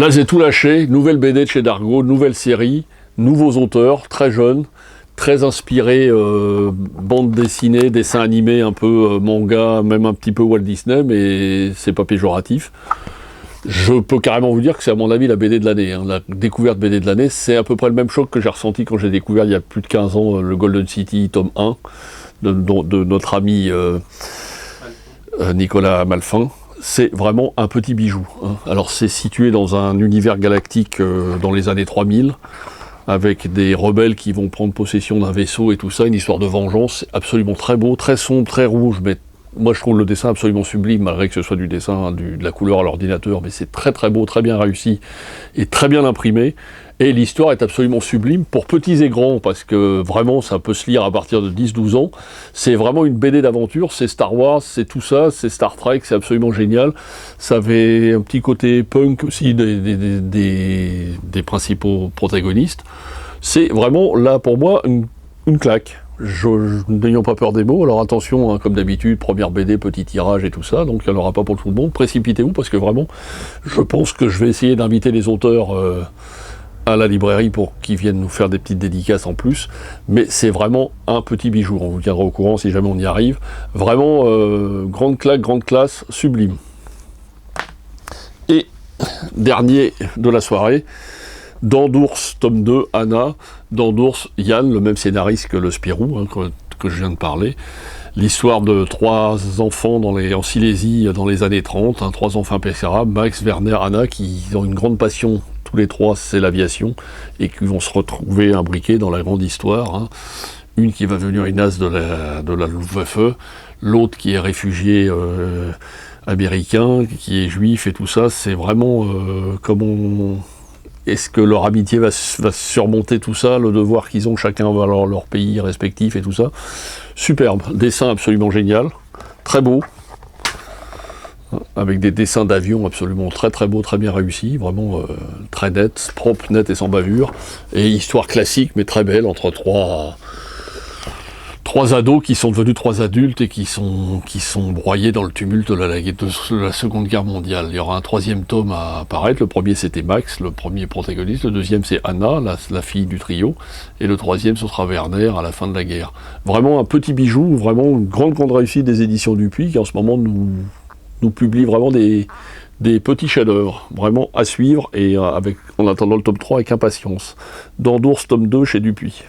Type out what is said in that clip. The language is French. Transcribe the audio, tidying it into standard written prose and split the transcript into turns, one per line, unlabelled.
Là, j'ai tout lâché, nouvelle BD de chez Dargaud, nouvelle série, nouveaux auteurs, très jeunes, très inspirés, bande dessinée, dessin animé, un peu manga, même un petit peu Walt Disney, mais c'est pas péjoratif. Je peux carrément vous dire que c'est à mon avis la BD de l'année, hein. La découverte BD de l'année, c'est à peu près le même choc que j'ai ressenti quand j'ai découvert il y a plus de 15 ans le Golden City, tome 1, de notre ami Nicolas Malfin. C'est vraiment un petit bijou, hein. Alors c'est situé dans un univers galactique dans les années 3000, avec des rebelles qui vont prendre possession d'un vaisseau et tout ça, une histoire de vengeance. C'est absolument très beau, très sombre, très rouge, mais moi je trouve le dessin absolument sublime, malgré que ce soit du dessin, hein, de la couleur à l'ordinateur, mais c'est très très beau, très bien réussi, et très bien imprimé. Et l'histoire est absolument sublime, pour petits et grands, parce que vraiment ça peut se lire à partir de 10-12 ans. C'est vraiment une BD d'aventure, c'est Star Wars, c'est tout ça, c'est Star Trek, c'est absolument génial. Ça avait un petit côté punk aussi des principaux protagonistes. C'est vraiment, là pour moi, une claque. N'ayons pas peur des mots, alors attention, hein, comme d'habitude, première BD, petit tirage et tout ça, donc il n'y en aura pas pour tout le monde. Précipitez-vous, parce que vraiment, je pense que je vais essayer d'inviter les auteurs à la librairie pour qu'ils viennent nous faire des petites dédicaces en plus, mais c'est vraiment un petit bijou, on vous tiendra au courant si jamais on y arrive. Vraiment, grande claque, grande classe, sublime. Et dernier de la soirée, Dents d'ours, tome 2, Anna. Dents d'ours, Yann, le même scénariste que le Spirou, hein, que je viens de parler. L'histoire de 3 enfants en Silésie dans les années 30, hein, 3 enfants impérables, Max, Werner, Anna, qui ont une grande passion, tous les 3, c'est l'aviation, et qui vont se retrouver imbriqués dans la grande histoire, hein. Une qui va devenir une as de la Luftwaffe, l'autre qui est réfugié américain, qui est juif et tout ça. C'est vraiment Est-ce que leur amitié va surmonter tout ça, le devoir qu'ils ont chacun vers leur pays respectif et tout ça. Superbe, dessin absolument génial, très beau, avec des dessins d'avion absolument très très beaux, très bien réussis, vraiment très net, propre, net et sans bavure, et histoire classique mais très belle entre trois ados qui sont devenus 3 adultes et qui sont broyés dans le tumulte de la Seconde Guerre mondiale. Il y aura un 3e tome à apparaître. Le premier c'était Max, le premier protagoniste. Le 2e c'est Anna, la fille du trio. Et le 3e ce sera Werner à la fin de la guerre. Vraiment un petit bijou, vraiment une grande réussite des éditions Dupuis qui en ce moment nous publient vraiment des petits chefs-d'œuvre, vraiment à suivre et en attendant le tome 3 avec impatience. Dents d'ours tome 2 chez Dupuis.